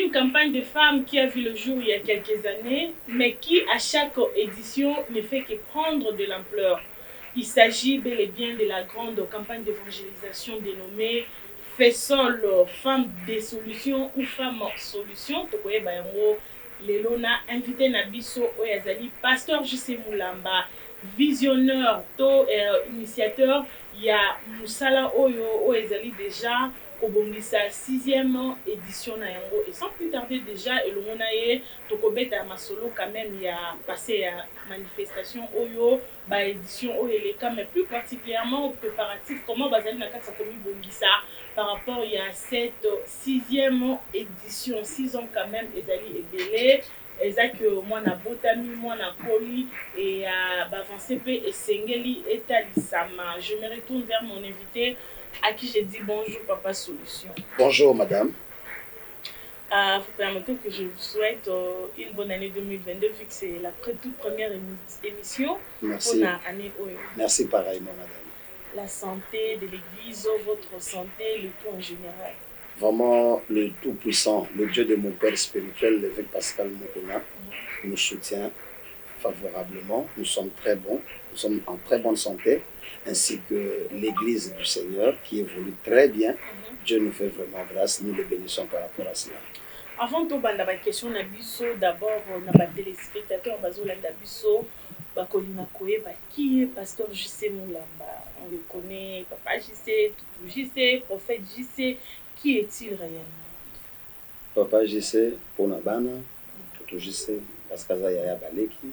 une campagne de femmes qui a vu le jour il y a quelques années, mais qui à chaque édition ne fait que prendre de l'ampleur. Il s'agit bel et bien de la grande campagne d'évangélisation dénommée Faisol, femmes des solutions ou femmes solutions. Tokoye bayango lelo na invité na biso oyazali pasteur J.C. Moulamba, visionneur to initiateur ya musala oyo oyazali déjà kobongisa 6e édition na yango, et sans plus tarder déjà elongo na ye tokobeta masolo quand même ya passé ya manifestation oyo ba édition oyo eleka, mais plus particulièrement au préparatif comment bazali na kati ya komi bongisa par rapport à cette 6e édition. 6 ans quand même ezali ebele eza que moi na botami moi na komi et bavancer pe esengeli etalisama. Je me retourne vers mon invité à qui j'ai dit bonjour Papa Solution. Bonjour madame. Vous permettez que je vous souhaite une bonne année 2022 vu que c'est la toute première émission. Merci. Pour l'année. Merci pareillement madame. La santé de l'église, votre santé, le tout en général. Vraiment le Tout-Puissant, le Dieu de mon Père spirituel, l'évêque Pascal Mokona, nous soutient favorablement. Nous sommes très bons, nous sommes en très bonne santé, ainsi que l'église du Seigneur qui évolue très bien. Dieu nous fait vraiment grâce, nous le bénissons par rapport à cela. Avant de parler de la question, d'abord, on a des téléspectateurs, qui est pasteur J.C. Moulamba? On le connaît, Papa J.C., Toutou J.C., Prophète J.C. Qui est-il réellement? Papa J.C. Ponabana, Toutou J.C., Paskaza Yaya Baleki,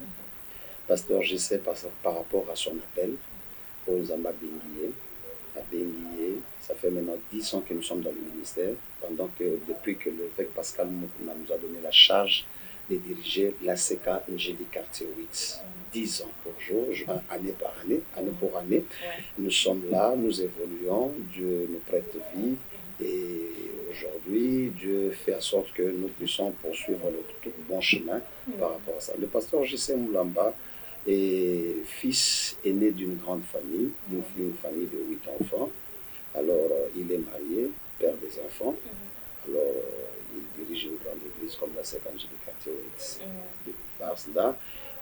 pasteur J.C. par rapport à son appel aux Zamba Benguié. À Benguié, ça fait maintenant 10 ans que nous sommes dans le ministère, pendant que depuis que l'évêque Pascal Mokuna nous a donné la charge de diriger l'ACK Ngéli Quartier 8. 10 ans pour jour, année par année, année pour année. Nous sommes là, nous évoluons, Dieu nous prête vie et aujourd'hui, Dieu fait en sorte que nous puissions poursuivre le tout bon chemin par rapport à ça. Le pasteur J.C. Moulamba est fils aîné d'une grande famille, une famille de 8 enfants. Alors, il est marié, père des enfants. Alors, il dirige une grande église comme la Sekan Ngéli Quartier 8.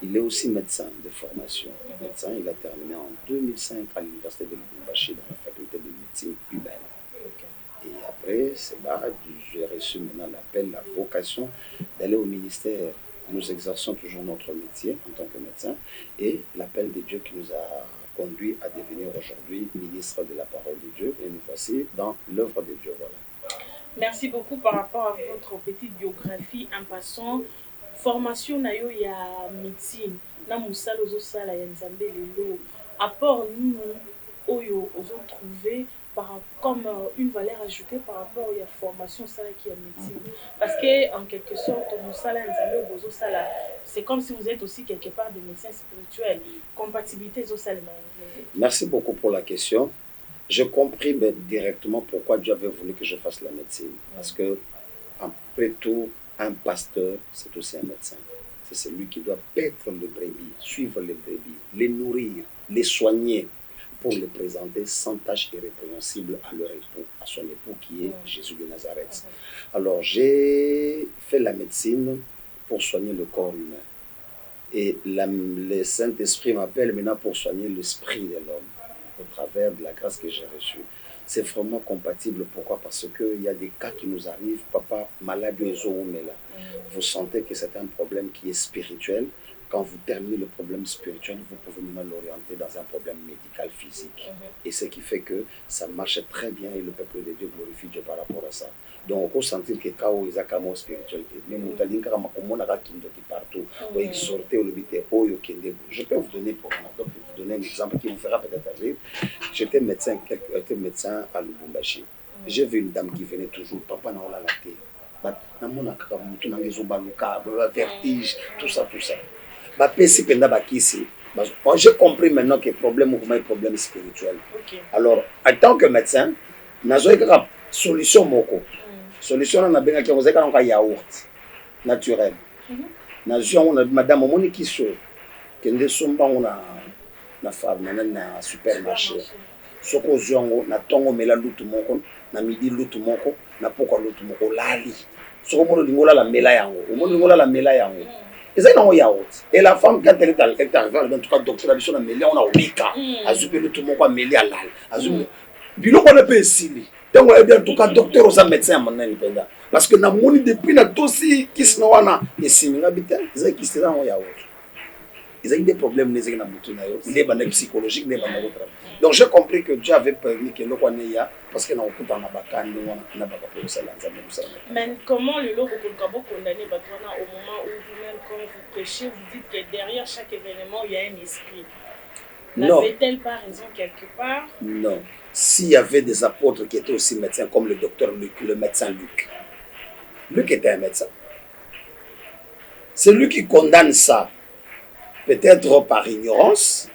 Il est aussi médecin de formation. Médecin, il a terminé en 2005 à l'université de Lubumbashi dans la faculté de médecine humaine. Et après, c'est là que j'ai reçu maintenant l'appel, la vocation d'aller au ministère. Nous exerçons toujours notre métier en tant que médecin et l'appel de Dieu qui nous a conduit à devenir aujourd'hui ministre de la parole de Dieu. Et nous voici dans l'œuvre de Dieu. Voilà. Merci beaucoup par rapport à votre petite biographie en passant. Formation nayo ya médecine na musala ozo sala ya nzambe lelo apport nous oyo ozo trouver comme une valeur ajoutée par rapport à la formation sala qui est médecine, parce que en quelque sorte musala nzambe ozo sala c'est comme si vous êtes aussi quelque part de médecin spirituel, compatibilité ozo sala. Merci beaucoup pour la question. J'ai compris directement pourquoi Dieu avait voulu que je fasse la médecine, parce que après tout un pasteur, c'est aussi un médecin. C'est celui qui doit paître les brebis, suivre les brebis, les nourrir, les soigner, pour les présenter sans tâche irrépréhensible à leur époux, à son époux qui est Jésus de Nazareth. Alors j'ai fait la médecine pour soigner le corps humain. Et le Saint-Esprit m'appelle maintenant pour soigner l'esprit de l'homme, au travers de la grâce que j'ai reçue. C'est vraiment compatible. Pourquoi? Parce qu'il y a des cas qui nous arrivent, papa, malade vous sentez que c'est un problème qui est spirituel. Quand vous terminez le problème spirituel, vous pouvez maintenant l'orienter dans un problème médical physique. Et ce qui fait que ça marche très bien et le peuple de Dieu glorifie Dieu par rapport à ça. Donc, on peut sentir que quand vous avez un spiritualité, même si vous partout, je peux vous donner un exemple qui vous fera peut-être rire. J'étais médecin à Lubumbashi. J'ai vu une dame qui venait toujours, papa n'a pas la vertige, tout ça. J'ai compris maintenant que le problème est un problème spirituel. Alors, en tant que médecin, j'ai une solution. Solution, on a bien un yaourt naturel. Madame, on a qui sont na supermarché. Soko zongo na tongo mela lutu moko na midi lutu moko na poko lutu moko lali Ce qu'on dit la mélayango, au monde la mélayango. Et ça non yaourt. Et la femme quand elle est arrivée, en tout cas docteur a dit on a mêlé on a olika. Azupé le tout le monde a mêlé à l'al. Azupé. Bilo on a pas essayé. Donc en tout cas docteur aux médecins maintenant indépendant. Parce que na moni depuis na dossier qui se wana et si nous habitons, ils qui se dans yaourt. Ils ont des problèmes les na mutu na yo, les bandes psychologiques les bandes autres. Donc j'ai compris que Dieu avait permis que le ya parce que na okuta na bakandi na bakapelo ça là. Mais comment le logo Kolkabo condamné Batwana au moment où vous-même quand vous prêchez, vous dites que derrière chaque événement il y a un esprit. N'avait-elle pas raison quelque part? Non. S'il y avait des apôtres qui étaient aussi médecins, comme le docteur Luc, le médecin Luc. Luc était un médecin. C'est lui qui condamne ça. Peut-être par ignorance,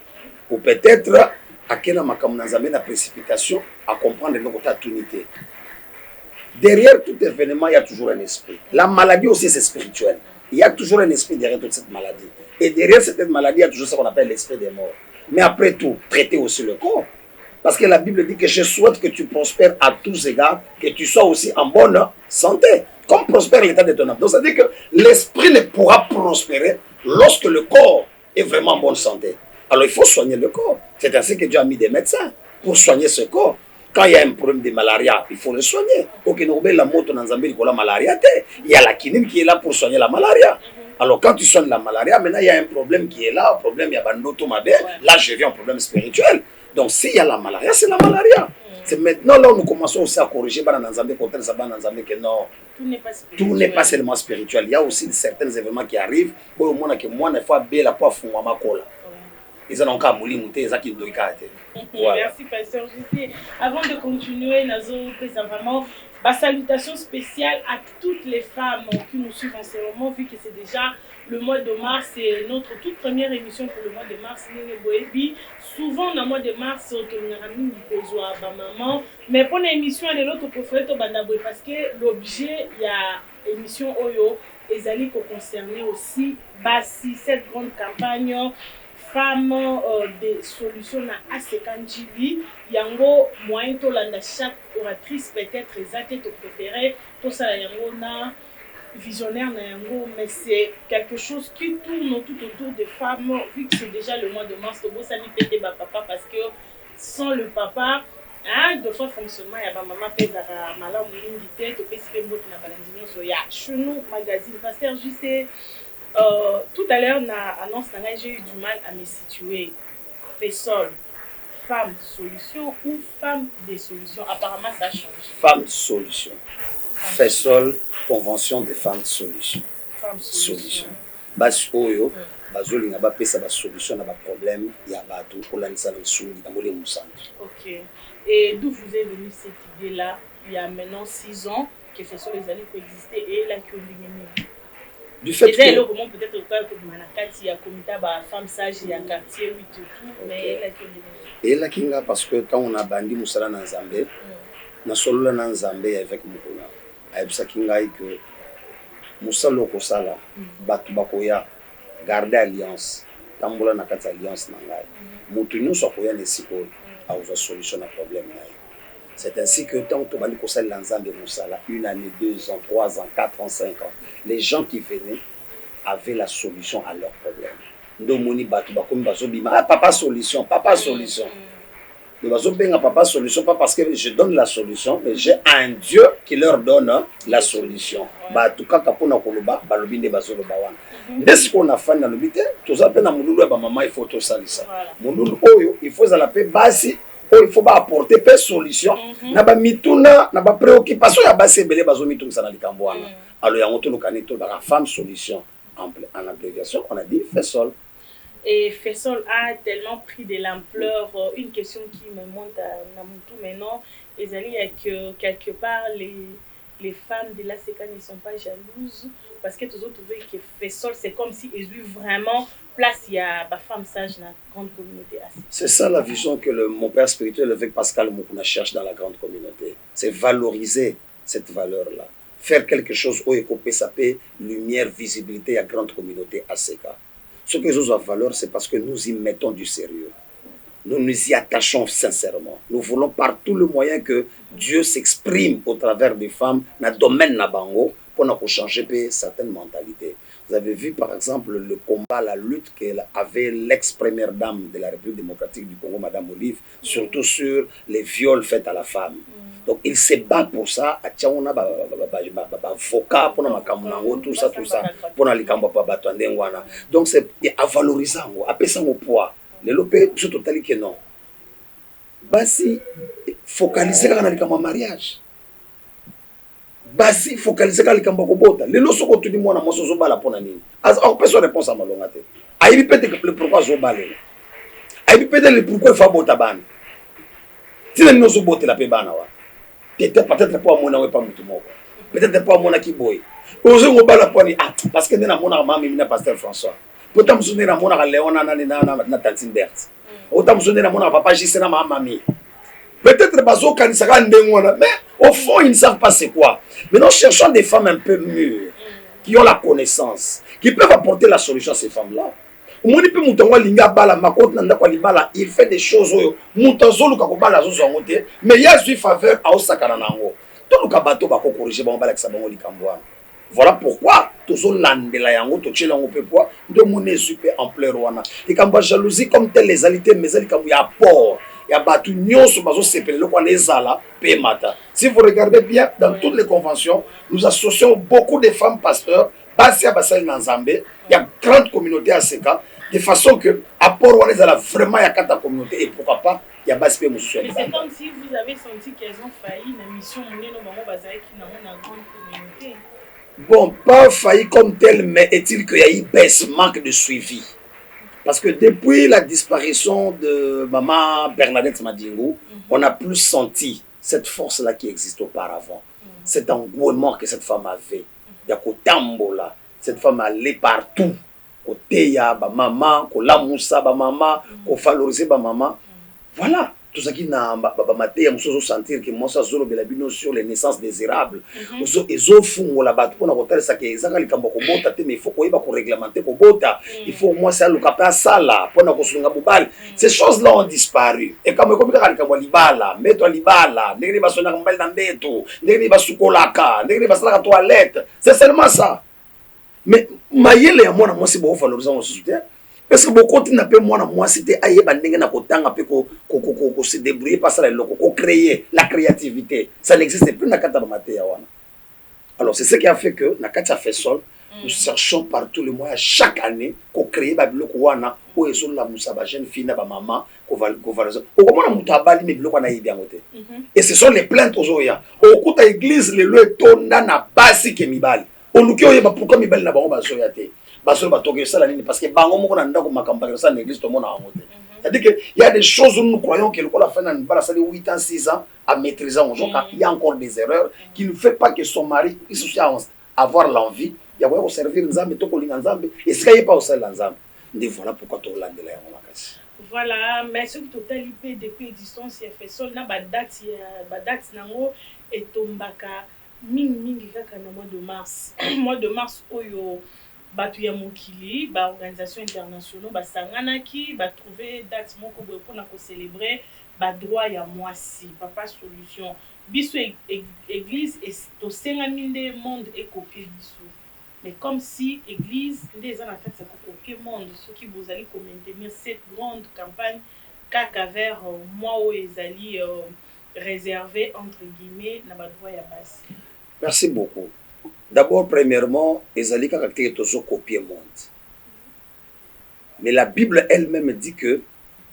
ou peut-être à quel moment nous amène la précipitation à comprendre notre unité. Derrière tout événement, il y a toujours un esprit. La maladie aussi, c'est spirituel. Il y a toujours un esprit derrière toute cette maladie. Et derrière cette maladie, il y a toujours ce qu'on appelle l'esprit des morts. Mais après tout, traiter aussi le corps. Parce que la Bible dit que je souhaite que tu prospères à tous égards, que tu sois aussi en bonne santé. Comme prospère l'état de ton âme. Donc ça veut dire que l'esprit ne pourra prospérer lorsque le corps est vraiment en bonne santé. Alors il faut soigner le corps. C'est ainsi que Dieu a mis des médecins pour soigner ce corps. Quand il y a un problème de malaria, il faut le soigner. Ok, nous la moto dans Zambie pour la malaria. Il y a la quinine qui est là pour soigner la malaria. Alors quand tu soignes la malaria, maintenant il y a un problème qui est là, un problème, il y a un automobile. Là je viens au problème spirituel. Donc s'il y a la malaria, c'est la malaria. C'est maintenant là où nous commençons aussi à corriger que non, tout n'est pas seulement spirituel. Il y a aussi certains événements qui arrivent. Au moins que moi, il faut bien la poire fond ma cola. Ils ont encore mouli mouté, ils ont qui doivent Merci pasteur Justé. Avant de continuer, Nazo présente vraiment ma salutation spéciale à toutes les femmes qui nous suivent en ce moment, vu que c'est déjà le mois de mars, c'est notre toute première émission pour le mois de mars. Souvent, dans le mois de mars, on a besoin de maman. Mais pour l'émission, elle est l'autre préférée parce que l'objet, il y a émission Oyo, et Zali concerné aussi Bassi, cette grande campagne. Femmes des solutions à Asekanjibi, yango moyen to landa chaque oratrice peut-être exacte to préféré, tout ça yango na visionnaire na yango, mais c'est quelque chose qui tourne tout autour des femmes vu que c'est déjà le mois de mars. Tobo sani pété ba papa parce que sans le papa, hein, de fois fonctionnement ya ba maman pèse à malamu mingi té to pèse pe mbote na balandinyo so ya chenou magazine pasteur JC. Tout à l'heure, j'ai eu du mal à me situer. Fessol, femme solution ou femme des solutions? Apparemment, ça change. Femme solution. Fessol, convention des femmes solutions. Femme solution. Bas oyo, bazolinga ba pesa ba solution na ba problème ya bato kolanisa na sungi tamole musantu. OK. Et d'où vous est venue cette idée-là? Il y a maintenant 6 ans que Fessol les années coexister et la qui du fait que comment peut-être que manakati ya komita ba femme sage ya quartier 8 tout mais et la kinga parce que quand on a bandi musala na Nzambe na solo na Nzambe avec mukuna ayebisa kinga que musalo ko sala batu bakoya garder alliance tambola na kati alliance na ngai mutu nyonso akoya na siko auza solution na problème na ye. C'est ainsi que tant que tu as l'ensemble de Moussala, 1 année, 2 ans, 3 ans, 4 ans, 5 ans, les gens qui venaient avaient la solution à leurs problèmes. Ndomoni batu bakomi bazobima, ah papa solution, papa solution. Le bazobenga papa solution pas parce que je donne la solution, mais j'ai un Dieu qui leur donne la solution. Batu kaka pona koloba, balobi nde bazoloba wana. Ndesi ko na fani na lobite, toza pe na mululu ba maman il faut to salisa. Mululu oyo il faut za pe basi. Il faut apporter des solutions. Na ba mituna, na ba préoccupation ya basi belé bazo mituna sana likambo wana. Alors ya ngoto lokanito ba femme solution en abréviation, on a dit Fessol. Et Fessol a tellement pris de l'ampleur, une question qui me monte à Namutu maintenant, Ezali est que quelque part les femmes de la SECA ne sont pas jalouses parce que tous autres trouvent que Fessol c'est comme si ils ont vraiment place il y a ba femme sage dans la grande communauté. C'est ça la vision que mon père spirituel avec Pascal Mukuna cherche dans la grande communauté. C'est valoriser cette valeur-là. Faire quelque chose où écoper ça paix, lumière, visibilité à grande communauté ACK. Ce que nous avons valeur, c'est parce que nous y mettons du sérieux. Nous nous y attachons sincèrement. Nous voulons par tous les moyens que Dieu s'exprime au travers des femmes dans le domaine nabango pour changer certaines mentalités. Vous avez vu par exemple le combat, la lutte qu'elle avait l'ex-première dame de la République démocratique du Congo, Madame Olive, surtout sur les viols faits à la femme. Donc il se bat pour ça. On a avocat pour tout ça, pour les donc c'est à valoriser, à peser au poids. Les lopés, je totalement que non. Basi focaliser dans le mariage. Basi focaliser dans le kambakobota. Les lois sont contenues moi na moso zobala pona nini. Alors personne réponse à malongate. Aïbi peut-être le pourquoi zobala. Aïbi peut-être le pourquoi il faut bota ban. Si les noso bote la pe bana wa. Peut-être pas mon pas mutu moko. Peut-être pas mon qui boy. Ozo ngobala poni parce que na mona mama mina pasteur François. Pourtant me souvenir na mona Léona na Tantine Berthe. Autant me souvenir na mona papa Gisela ma mamie. Peut-être bazo kanisaka ndengwana, mais au fond ils ne savent pas c'est quoi. Mais nous cherchons des femmes un peu mûres, qui ont la connaissance, qui peuvent apporter la solution à ces femmes-là. Il fait des choses, mais il y a une faveur à Osakanango. Tout le bateau va corriger, voilà pourquoi tous les landela yango to tchela ngo pe quoi de monnaie super ampleur wana. Et quand ba jalousie comme telle les alités mais elle comme il y a port. Il y a battu nyonso bazo sepele le quoi les ala pe mata. Si vous regardez bien dans toutes les conventions, nous associons beaucoup de femmes pasteurs basia basali na Nzambe. Il y a grande communauté à Seka de façon que apport wana ezala vraiment ya kata communauté et pourquoi pas il y a baspé monsieur. Mais c'est comme si vous avez senti qu'elles ont failli la mission monnaie no bango bazali qui na grande communauté. Bon, pas failli comme tel, mais est-il qu'il y a eu baisse, manque de suivi? Parce que depuis la disparition de maman Bernadette Madingo, on a plus senti cette force-là qui existe auparavant. Cet engouement que cette femme avait. Il y a Kotambola, cette femme allait partout. Côté ya ba maman, ko la moussa ba maman, ko valoriser ba maman. Voilà. Tout ça qui n'a pas maté, on se sentir que moi ça zolo belabino sur les naissances désirables. Ils ont fond là-bas pour nous ça que ça quand il bota mais il faut qu'on y va réglementer qu'on bota. Il faut moi ça le capter ça là pour nous construire un boubal. Ces choses-là ont disparu. Et comme quand libala, mets-toi libala, n'égri pas sonner comme belle dans beto, n'égri pas soukolaka, n'égri pas la toilette. C'est seulement ça. Mais maïle à moi c'est bon valoriser mon soutien. Parce que beaucoup de moi c'était aïe bandenge na kotanga pe ko se débrouiller pas ça ko créer la créativité ça n'existe plus na kata maté ya wana. Alors c'est ce qui a fait que na kata fait sol nous cherchons par tous les moyens chaque année ko créer ba biloko wana o ezo la musa ba jeune fille na ba maman ko valoriser o comment na mutabali me biloko na yebi ngote. Et ce sont les plaintes aux ya o kuta église le lo tonda na basi ke mibali o luki o yeba pourquoi mibali na bango ba soyate. Parce que c'est-à-dire qu'il y a des choses où nous croyons que l'école a fait 8 ans, 6 ans à maîtriser. Il y a encore des erreurs qui ne fait pas que son mari puisse avoir l'envie de servir Nzambe et ce n'est pas au sein de Nzambe. Voilà pourquoi tu as de l'air. Voilà, mais ce qui total IP depuis l'existence, il a fait sol, na date nango et tombaka mingi kaka na mois de mars. Mois de mars oyo batu ya mokili ba organisation internationale ba sanganaki ba trouver date moko boye pour na ko célébrer ba droit ya mwasi papa solution biso église et to senga minde monde et copier biso mais comme si église les en fait ça copier monde ceux qui vous allez maintenir cette grande campagne kaka vers moi où ezali réservé entre guillemets na ba droit ya base. Merci beaucoup. D'abord, premièrement, Ezali caractère toujours copier monde. Mais la Bible elle-même dit que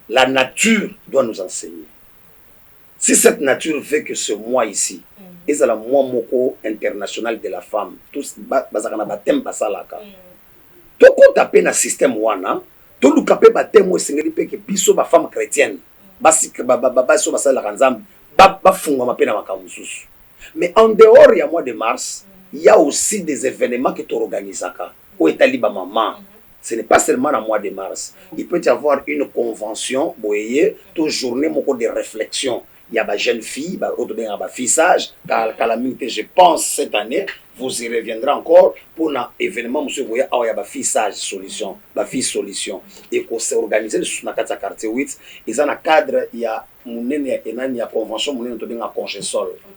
la nature doit nous enseigner. Si cette nature veut que ce moi ici, Ezala moi moko international de la femme, tous bazakana batem basalaka. To ko taper na système wana, to lu kapé batem o singeli pe que biso ba femme chrétienne, basik ba so basalaka nzambe, ba funga mapena makamususu. Mais en dehors il y a mois de mars, il y a aussi des événements que tu organises au Italiba maman. Ce n'est pas seulement le mois de mars. Il peut y avoir une convention, une journée de réflexion. il y a des jeunes filles, des filles sages, je pense cette année, vous y reviendrez encore pour un événement, monsieur, vous voyez, il y a des filles sages, solution, des filles solution. Et qu'on s'est organisé dans le quartier 8, et dans le cadre, il y a une convention,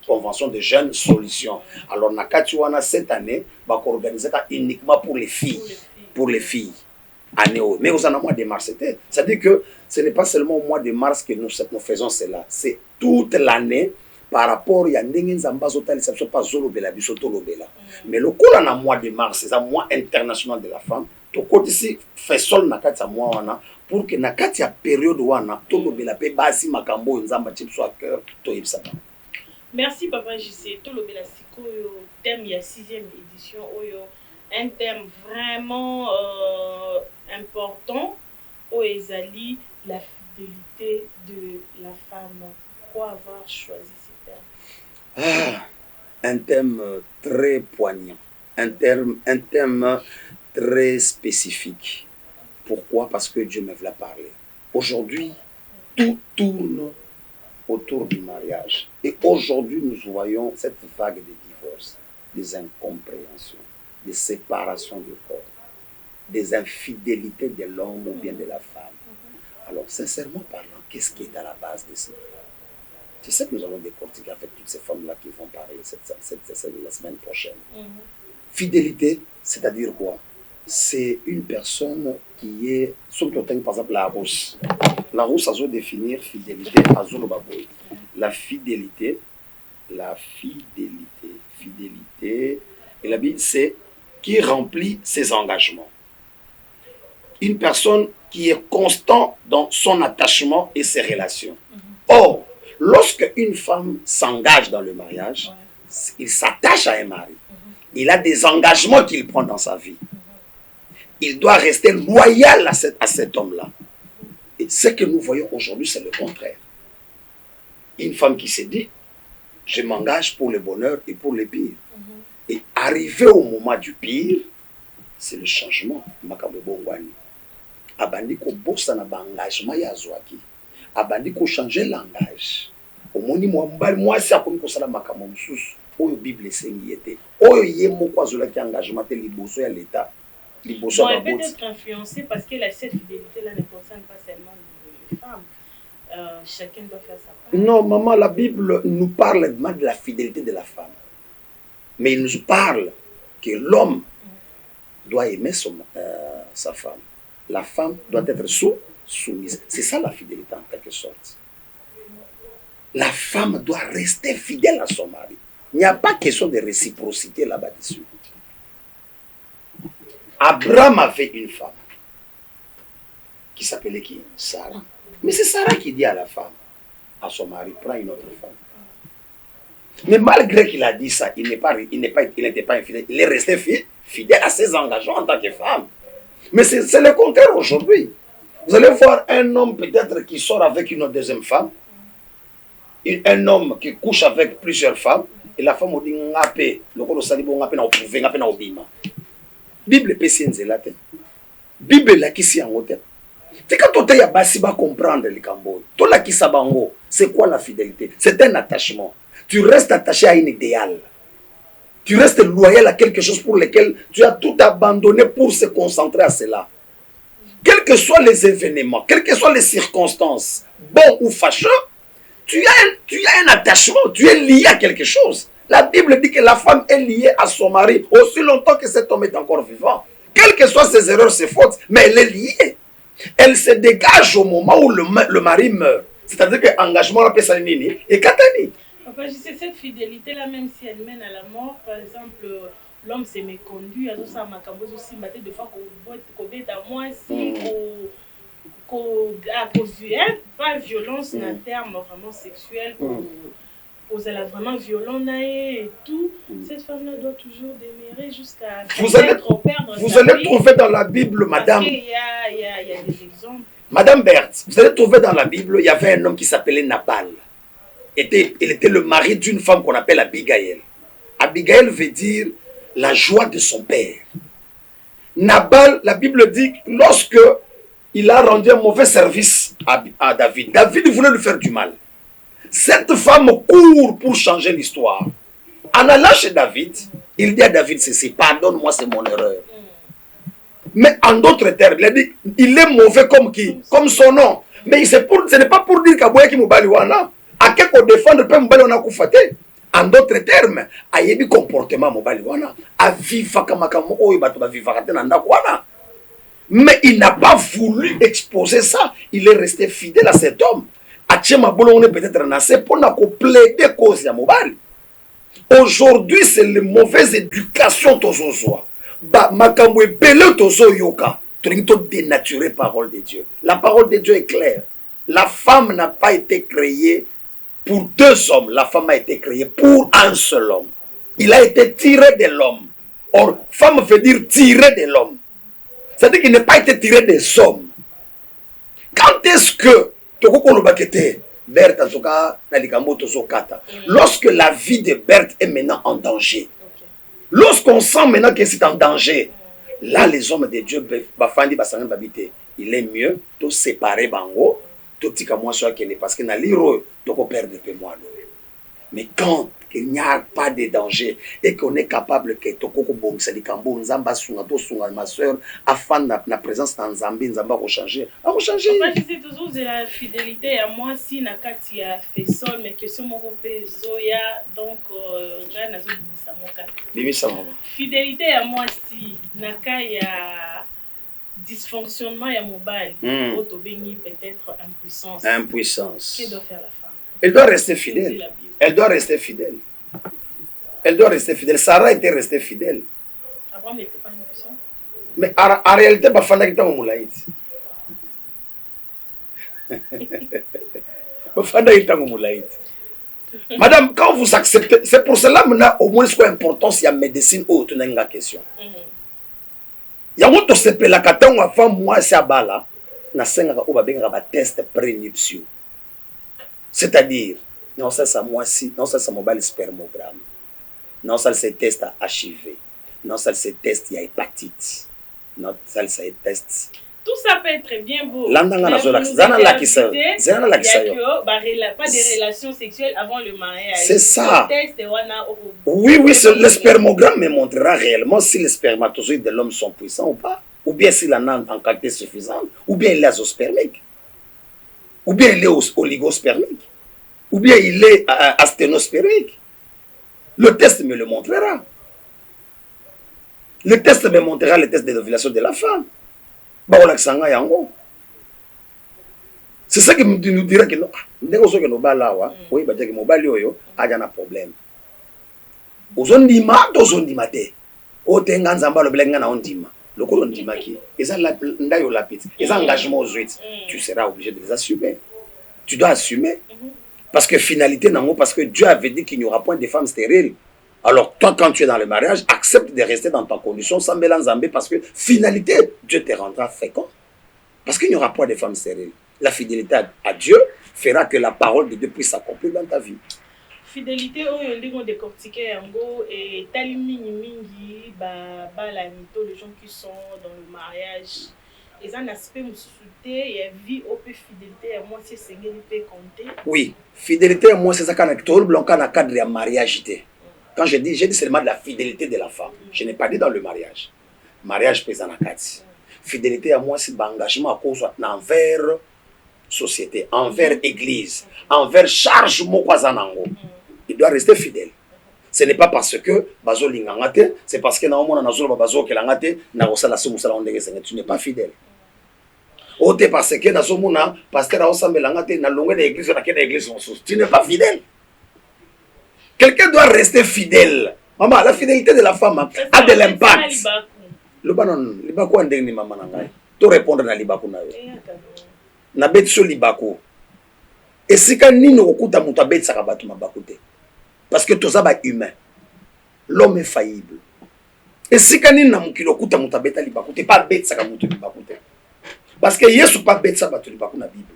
convention de jeunes solutions. Alors, dans le cadre, cette année, on va organiser uniquement pour les filles. Pour les filles. Mais aux mois de mars, c'est-à-dire que ce n'est pas seulement au mois de mars que nous faisons cela, c'est toute l'année par rapport à mais le coup dans le mois de mars, c'est un mois international de la femme. Tout côté ici faisons na mois wana pour que na kati ya période wana to lobela pe basi makambo nzamba type soit cœur to yebsaka. Merci Papa JC. To lobela sikoyo thème ya 6e édition oyo. Un thème vraiment important au Ezali, la fidélité de la femme. Pourquoi avoir choisi ce thème? Un thème très poignant, un thème très spécifique. Pourquoi? Parce que Dieu me l'a parlé. Aujourd'hui, tout tourne autour du mariage. Et aujourd'hui, nous voyons cette vague de divorces, des incompréhensions, des séparations de corps, des infidélités de l'homme ou bien de la femme. Alors, sincèrement parlant, qu'est-ce qui est à la base de ça? C'est ça que nous allons décortiquer avec toutes ces femmes-là qui vont parler la semaine prochaine. Fidélité, c'est-à-dire quoi? C'est une personne qui est, par exemple, la rousse. La rousse, ça veut définir fidélité à Zolobaboy. La fidélité, et la Bible, c'est qui remplit ses engagements. Une personne qui est constant dans son attachement et ses relations. Or, lorsque une femme s'engage dans le mariage, il s'attache à un mari. Il a des engagements qu'il prend dans sa vie. Il doit rester loyal à cet homme-là. Et ce que nous voyons aujourd'hui, c'est le contraire. Une femme qui s'est dit, je m'engage pour le bonheur et pour le pire. Et arrivé au moment du pire, c'est le changement. Abandi ko bossa na engagement ya zwaki. Abandi ko changer langage. Omoni moi si akomi ko sala makambo mususu. Oyo Bible esengi ete. Oyo ye moko azola ki engagement te liboso ya l'état. Liboso ya baboti. Peut être influencé parce que cette fidélité là ne concerne pas seulement les femmes. Chacun doit faire sa part. Non, maman, la Bible nous parle de la fidélité de la femme. Mais il nous parle que l'homme doit aimer sa femme. La femme doit être soumise. C'est ça la fidélité en quelque sorte. La femme doit rester fidèle à son mari. Il n'y a pas question de réciprocité là-bas-dessus. Abraham avait une femme qui s'appelait qui? Sarah. Mais c'est Sarah qui dit à la femme, à son mari, prends une autre femme. Mais malgré qu'il a dit ça, il n'était pas infidèle. Il est resté fidèle à ses engagements en tant que femme. Mais c'est le contraire aujourd'hui. Vous allez voir un homme peut-être qui sort avec une deuxième femme, un homme qui couche avec plusieurs femmes, et la femme dit ngapé, le ko salibo ngapé na opouvé ngapé na obima. Bible pesi nzelate. Bible la kisi yangote. C'est quand on ya basi ba comprendre les cambo. To la kisa bango, c'est quoi la fidélité? C'est un attachement. Tu restes attaché à un idéal. Tu restes loyal à quelque chose pour lequel tu as tout abandonné pour se concentrer à cela. Quels que soient les événements, quelles que soient les circonstances, bon ou fâcheux, tu as un attachement, tu es lié à quelque chose. La Bible dit que la femme est liée à son mari aussi longtemps que cet homme est encore vivant. Quelles que soient ses erreurs, ses fautes, mais elle est liée. Elle se dégage au moment où le mari meurt. C'est-à-dire que l'engagement la personne est katani. Papa, je sais cette fidélité-là, même si elle mène à la mort, par exemple, l'homme s'est méconduit, il y a aussi des fois qu'on est à moi, si pas violence en termes vraiment sexuels, aux elle a vraiment violent et tout, cette femme-là doit toujours demeurer jusqu'à vous allez trouver dans la Bible, madame. Il y a des exemples. Madame Berthe, vous allez trouver dans la Bible, il y avait un homme qui s'appelait Nabal. Il était le mari d'une femme qu'on appelle Abigail. Abigail veut dire la joie de son père. Nabal, la Bible dit, lorsque il a rendu un mauvais service à David, David voulait lui faire du mal. Cette femme court pour changer l'histoire. En allant chez David, il dit à David ceci, pardonne-moi, c'est mon erreur. Mais en d'autres termes, il a dit, il est mauvais comme qui? Comme son nom. Mais ce n'est pas pour dire qu'Abouya qui m'a wana. À quel qu'on défendre peut m'bali wana koufate. En d'autres termes, a yebi comportement m'bali wana. A viva kamakamo oyo bato ba viva katena ndako wana. Mais il n'a pas voulu exposer ça. Il est resté fidèle à cet homme. Achema bolo on est peut-être nassé pour na ko plaider cause ya mobali. Aujourd'hui, c'est la mauvaise éducation tozozoa. Ba makambo ebele tozo yoka. Trinito dénaturer parole de Dieu. La parole de Dieu est claire. La femme n'a pas été créée pour deux hommes. La femme a été créée pour un seul homme. Il a été tiré de l'homme. Or, femme veut dire tiré de l'homme. C'est-à-dire qu'il n'a pas été tiré des hommes. Quand est-ce que Berthe, en tout cas, lorsque la vie de Berthe est maintenant en danger, lorsqu'on sent maintenant que c'est en danger, là, les hommes de Dieu, il est mieux de séparer Bango, tout ce que parce que dans l'iro, tu peux perdre peu moins. Mais quand il n'y a pas de danger et qu'on est capable que Tokoko Bongsa di Kambo, Nzamba Sunga, ma soeur, afin de la présence dans Nzambi, Nzamba va changer. On va dire toujours de la fidélité à moi si Nakati a fait sol, mais que si mon repère Zoya, donc, fidélité à moi si Nakai a dysfonctionnement à mobile, peut-être impuissance. Impuissance. Que doit faire la femme? Elle doit rester fidèle. Elle doit rester fidèle. Elle doit rester fidèle. Sarah était restée fidèle. Abraham n'était pas impuissant. Mais en réalité, Bafanda qui t'a moulaïti. Bafanda qui t'a moulaïti. Madame, quand vous acceptez, c'est pour cela maintenant au moins ce qui est important, c'est la médecine ou tu n'as une question. Il y a un autre CP la katon avant moi c'est à bala. Na senga ou ba benga ba test prénuptiaux. C'est-à-dire non ça ça moi si non ça ça mobile spermogramme. Non ça c'est test à HIV. Non ça c'est test il y a hépatite. Non ça c'est test. Tout ça peut être bien beau. Pas de relations sexuelles avant le mariage. C'est ça. Oui, oui, le spermogramme me montrera réellement si les spermatozoïdes de l'homme sont puissants ou pas. Ou bien s'il en a en quantité suffisante. Ou bien il est azospermique. Ou bien il est oligospermique. Ou bien il est asténospermique. Le test me le montrera. Le test me montrera le test de l'ovulation de la femme. C'est ça qui nous dirait que non. Oui, bah dire que mobile yo a un problème. Ozondima, ozondima te. O tenga nzamba le blenga na ondima. Le ko ondima ki. Eza la ndayo la pite. Eza engagement aux huit. Tu seras obligé de les assumer. Tu dois assumer. Parce que finalité nango parce que Dieu avait dit qu'il n'y aura point de femmes stériles. Alors, toi, quand tu es dans le mariage, accepte de rester dans ta condition sans mélanger parce que, finalité, Dieu te rendra fécond. Parce qu'il n'y aura pas de femmes stériles. La fidélité à Dieu fera que la parole de Dieu puisse s'accomplir dans ta vie. Fidélité, on décortiquer et mingi, les gens qui sont dans le mariage. Et un aspect me soutient et vie au peu fidélité à moi, c'est Seigneur peut compter. Oui, fidélité à moi, c'est ça qu'on a tout le cadre de mariage. Quand j'ai dit seulement de la fidélité de la femme. Je n'ai pas dit dans le mariage. Mariage pèse en akati. Fidélité à moi, c'est l'engagement à cause envers société, envers église, envers charge mokwazanango. Il doit rester fidèle. Ce n'est pas parce que bazo lingangate, c'est parce que na omona na zolo bazo kelangate na osala sumusala ondenge senga tu n'es pas fidèle. Ote parce que na zomona pasteur osambelangate na longue de l'église na kena église tu n'es pas fidèle. Quelqu'un doit rester fidèle. Maman, la fidélité de la femme a de l'impact. Le banon, libaku andengni maman nangai. To répondre na libaku na yo. Na betso libaku. Et si quand nino okuta muta betsa ka batu mabaku te. Parce que toza ba humain. L'homme est faillible. Et si quand nino mukilo okuta muta beta libaku te, pas betsa ka mutu libaku te. Parce que Yesu pas betsa batu libaku na Bible.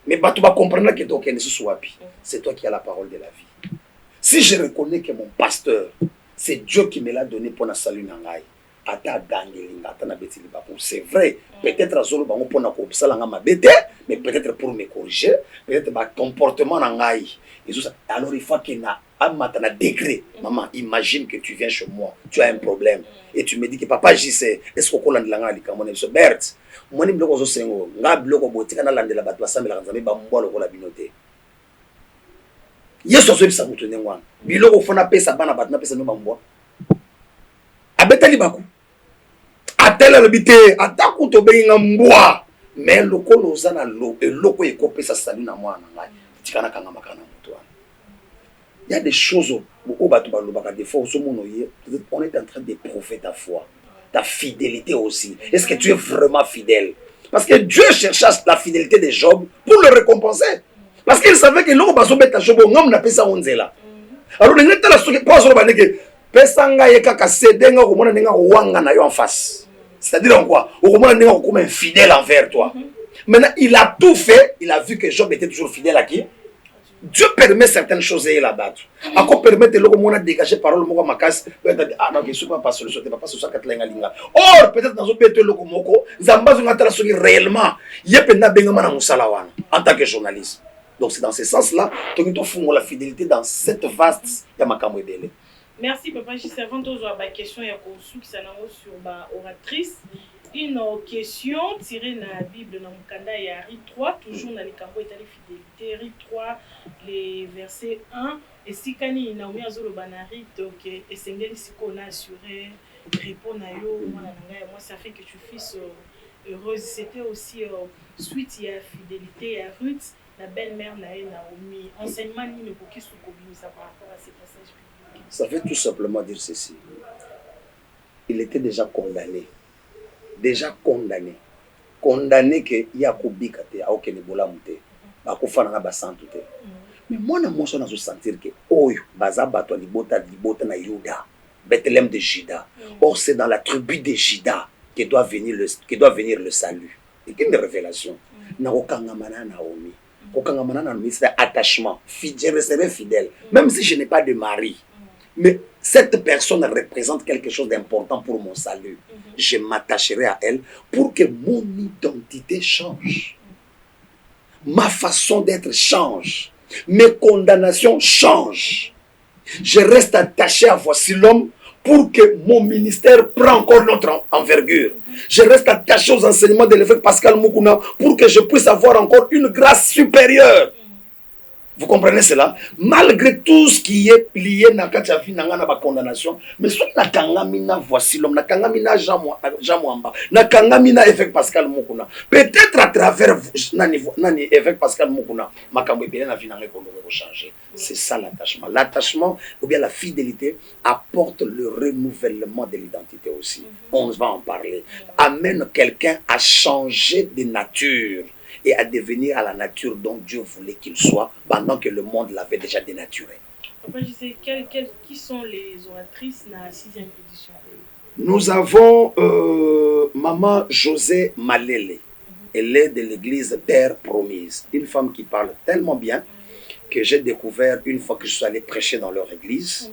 Mais batu ba comprendre que to kene suwapi. C'est toi qui as la parole de la vie. Si je reconnais que mon pasteur, c'est Dieu qui me l'a donné pour la salut nangai, ata gangelinga ata na beti libaku. C'est vrai, peut-être azolo bango pona ko salanga mabete, mais peut-être pour me corriger, peut-être ba comportement na ngai. Alors il faut qu'il na amata na degré. Maman, imagine que tu viens chez moi, tu as un problème et tu me dis que papa j'y sais, est-ce que kolandela nga likamone so Bert, moi ni bloko zo sengo, nga bloko botika na landela bato basambela nzambe ba mbwa lokola binote. Yesu so bisa mutu nengwana. Biloko fona pesa bana bato na pesa no bambwa. Abetali baku. Atela lobite, ataku to benga mbwa. Mais lokolo ozana lo eloko ekopesa salu na mwana ngai. Tikana kanga makana mutu wana. Il y a des choses où bato balobaka des fois on est en train d'éprouver ta foi, ta fidélité aussi. Est-ce que tu es vraiment fidèle? Parce que Dieu cherchait la fidélité de Job pour le récompenser. Parce qu'il savait que l'homme va se mettre à Job, on n'a pas ça on là. Alors il n'était là sur les points que pesanga yeka sedenga ko mona ninga wanga na yo en face. C'est-à-dire en quoi? Au moins ninga comme un fidèle envers toi. Maintenant il a tout fait, il a vu que Job était toujours fidèle à qui? Dieu permet certaines choses et il a battu. Encore permettre le monde à dégager parole moko makas. Ah non, que ce pas solution, pas solution katlenga linga. Or peut-être dans un pays le moko, zamba zunga tala soki réellement. Yepena bengama na musala wana en tant que journaliste. Donc c'est dans ce sens-là que nous faisons la fidélité dans cette vaste yamakambo ebele. Merci papa, juste avant de voir la question ya kosu qui s'anamo sur ba oratrice. Une question tirée de la Bible dans Mukanda et Ari 3, toujours dans les cambo et la fidélité. Ari 3, les versets 1. Et si Kani Naomi Azolo Banari, donc, et Sengeli Siko a assuré, répondre à yo, moi ça fait que tu fais heureuse. C'était aussi suite à la fidélité à Ruth, la belle-mère Naomi. Enseignement ni ne qui soukobini ça par rapport à ces passages bibliques. Ça veut tout simplement dire ceci. Il était déjà condamné. Déjà condamné. Condamné que Yakubika te a aucun ebola mute. Ba ko fana na ba santu te. Mais moi na mo so na zo sentir que oyo baza bato libota na Yuda, Bethléem de Juda. Or c'est dans la tribu de Juda que doit venir le salut. Et quelle révélation. Na okangamana Naomi. Okangamana Naomi c'est attachement. Je resterai fidèle même si je n'ai pas de mari. Mais cette personne représente quelque chose d'important pour mon salut. Je m'attacherai à elle pour que mon identité change. Ma façon d'être change. Mes condamnations changent. Je reste attaché à Voici l'homme pour que mon ministère prenne encore notre envergure. Je reste attaché aux enseignements de l'évêque Pascal Mukuna pour que je puisse avoir encore une grâce supérieure. Vous comprenez cela? Malgré tout ce qui est plié dans la condamnation, mais ce na kangamina Voici l'homme, na kangamina Jamwamba, na kangamina évêque Pascal Mukuna. Peut-être à travers nani évêque Pascal Mukuna, makambo ebele na vie na ngeko changer. C'est ça l'attachement. L'attachement ou bien la fidélité apporte le renouvellement de l'identité aussi. On va en parler. Amène quelqu'un à changer de nature et à devenir à la nature dont Dieu voulait qu'il soit pendant que le monde l'avait déjà dénaturé. Papa, je sais, qui sont les oratrices dans la 6e édition? Nous avons Maman José Malele. Elle est de l'église Terre Promise. Une femme qui parle tellement bien que j'ai découvert une fois que je suis allé prêcher dans leur église.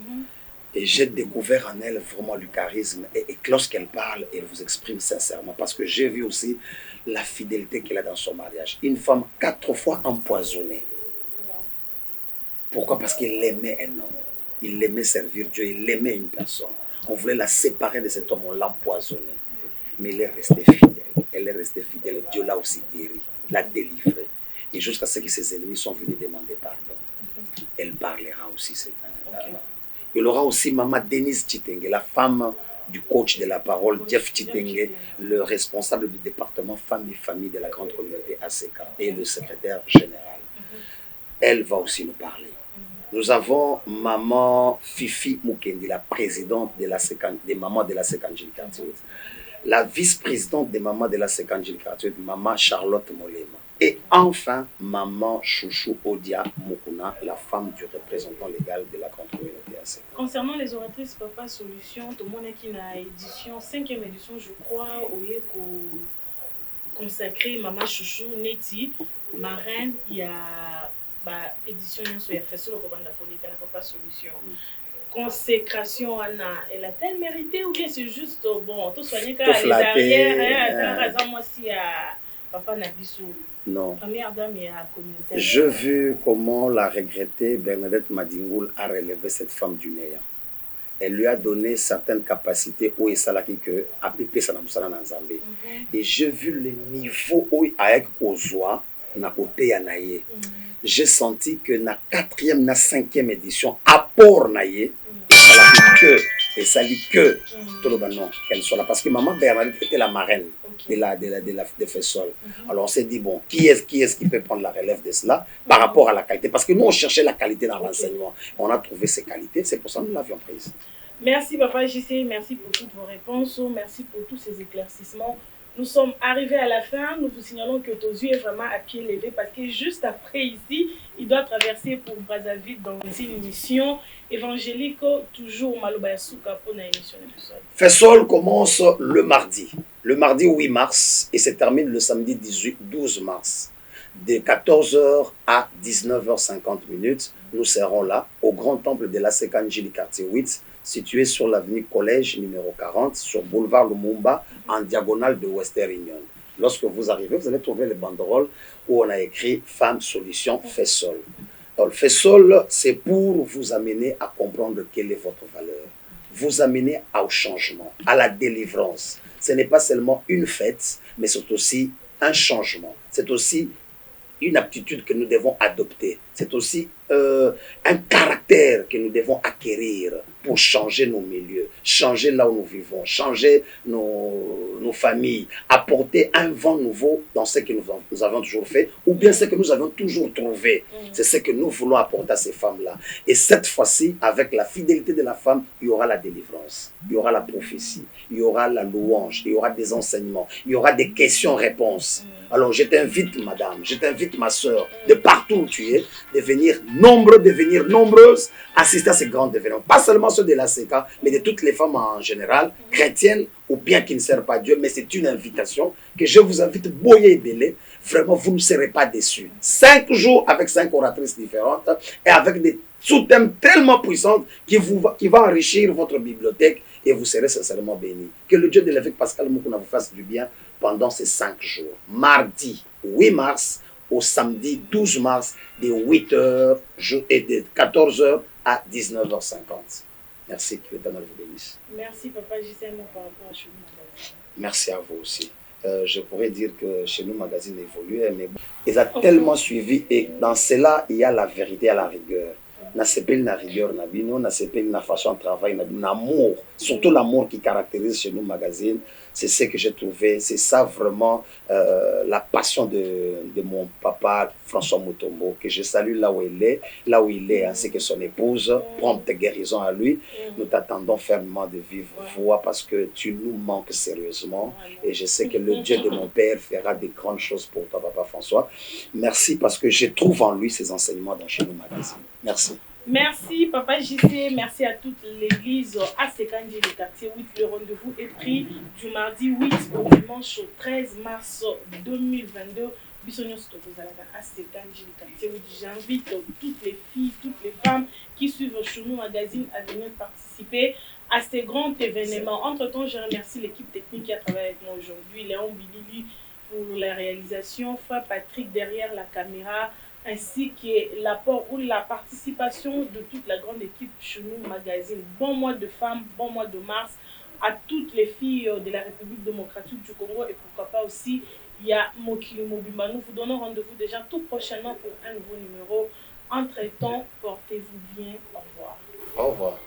Et j'ai découvert en elle vraiment le charisme. Et lorsqu'elle parle, elle vous exprime sincèrement. Parce que j'ai vu aussi la fidélité qu'elle a dans son mariage. Une femme 4 fois empoisonnée. Pourquoi? Parce qu'elle aimait un homme. Il aimait servir Dieu. Il aimait une personne. On voulait la séparer de cet homme. On l'empoisonnait. Mais elle est restée fidèle. Elle est restée fidèle. Et Dieu l'a aussi guérie. L'a délivrée. Et jusqu'à ce que ses ennemis sont venus demander pardon. Elle parlera aussi cette année. Il y aura aussi Maman Denise Chitenge, la femme du coach de la parole, Jeff Chitenge, le responsable du département femmes et familles de la grande communauté ACK et le secrétaire général. Elle va aussi nous parler. Nous avons Maman Fifi Mukendi, la présidente des mamans de la Sécangile Quartier. La vice-présidente des mamans de la Sécangile Quartier, Maman Charlotte Molema. Et enfin, Maman Chouchou Odia Mukuna, la femme du représentant légal de la grande communauté ACK. Concernant les oratrices Papa Solution, tout le monde qui a édition, 5e édition, je crois, où il y a consacré Maman Chouchou Neti, marraine, il y a édition, il y a fait sur le Rwanda pour les Papa Solution. consécration, Anna, elle a-t-elle mérité ou bien c'est juste, bon, tout soigner quand Tout les flatté. arrières, moi si à Papa Nabissou, Non. première dame et à communauté. Je vu comment la regrettée Bernadette Madingoul a relevé cette femme du néant. Elle lui a donné certaines capacités où il s'allait que a pipé ça dans Nzambé. Et j'ai vu le niveau où avec Ozoa na côté Yanaye. J'ai senti que na 4e, na 5e édition, apport naye, et ça dit que tout le monde qu'elle soit là. Parce que maman Bernadette était la marraine de Fessol. Alors on s'est dit, bon, qui est-ce qui peut prendre la relève de cela par rapport à la qualité? Parce que nous, on cherchait la qualité dans l'enseignement. On a trouvé ces qualités, c'est pour ça que nous l'avions prise. Merci Papa JC, merci pour toutes vos réponses, merci pour tous ces éclaircissements. Nous sommes arrivés à la fin, nous vous signalons que Tozu est vraiment à pied levé parce que juste après ici, il doit traverser pour Brazzaville dans une émission évangélique, toujours Maloba Yasuka pour une émission de Fessol. Fessol commence le mardi 8 mars et se termine le samedi 12 mars. De 14h à 19h50, nous serons là au grand temple de la Sekanji du quartier 8, situé sur l'avenue Collège numéro 40, sur boulevard Lumumba, en diagonale de Western Union. Lorsque vous arrivez, vous allez trouver les banderoles où on a écrit Femme Solution Fessol. Alors, Fessol, c'est pour vous amener à comprendre quelle est votre valeur, vous amener au changement, à la délivrance. Ce n'est pas seulement une fête, mais c'est aussi un changement. C'est aussi une aptitude que nous devons adopter. C'est aussi un caractère que nous devons acquérir pour changer nos milieux, changer là où nous vivons, changer nos familles, apporter un vent nouveau dans ce que nous avons toujours fait ou bien ce que nous avons toujours trouvé. C'est ce que nous voulons apporter à ces femmes-là. Et cette fois-ci, avec la fidélité de la femme, il y aura la délivrance, il y aura la prophétie, il y aura la louange, il y aura des enseignements, il y aura des questions-réponses. Alors je t'invite, madame, je t'invite, ma soeur, de partout où tu es, de venir nombreux, de venir nombreuses, assister à ces grands événements. Pas seulement ceux de la CECA, mais de toutes les femmes en général, chrétiennes ou bien qui ne servent pas Dieu. Mais c'est une invitation que je vous invite, Boye et Bélé. Vraiment, vous ne serez pas déçus. 5 jours avec 5 oratrices différentes et avec des sous-thèmes tellement puissants qui va enrichir votre bibliothèque et vous serez sincèrement bénis. Que le Dieu de l'évêque Pascal Moukouna vous fasse du bien pendant ces 5 jours. Mardi 8 mars au samedi 12 mars de 8h et de 14h à 19h50. Merci, que l'Éternel vous bénisse. Merci Papa JC par rapport à chez nous Magazine. Merci à vous aussi. Je pourrais dire que chez nous Magazine évolue, mais ils ont tellement suivi et dans cela il y a la vérité à la rigueur. Na sepel na rigueur na bino, na sepel na façon de travail na bino, l'amour, surtout l'amour qui caractérise chez nous Magazine. C'est ce que j'ai trouvé, c'est ça vraiment la passion de mon papa François Mutombo, que je salue là où il est, ainsi que son épouse, prompte guérison à lui. Nous t'attendons fermement de vivre voix parce que tu nous manques sérieusement et je sais que le Dieu de mon père fera des grandes choses pour toi, papa François. Merci parce que je trouve en lui ces enseignements dans Chez nous Magazine. Merci. Merci Papa JC, merci à toute l'église à Sekanji, le quartier 8. Le rendez-vous est pris du mardi 8 au dimanche 13 mars 2022. J'invite toutes les filles, toutes les femmes qui suivent Chez nous Magazine à venir participer à ces grands événements. Entre-temps, je remercie l'équipe technique qui a travaillé avec moi aujourd'hui, Léon Bilili pour la réalisation, Frère Patrick derrière la caméra, ainsi que l'apport ou la participation de toute la grande équipe Chez nous Magazine. Bon mois de femmes, bon mois de mars à toutes les filles de la République démocratique du Congo et pourquoi pas aussi il y a Mokili Mobimba. Nous vous donnons rendez-vous déjà tout prochainement pour un nouveau numéro. Entre-temps, portez-vous bien. Au revoir. Au revoir.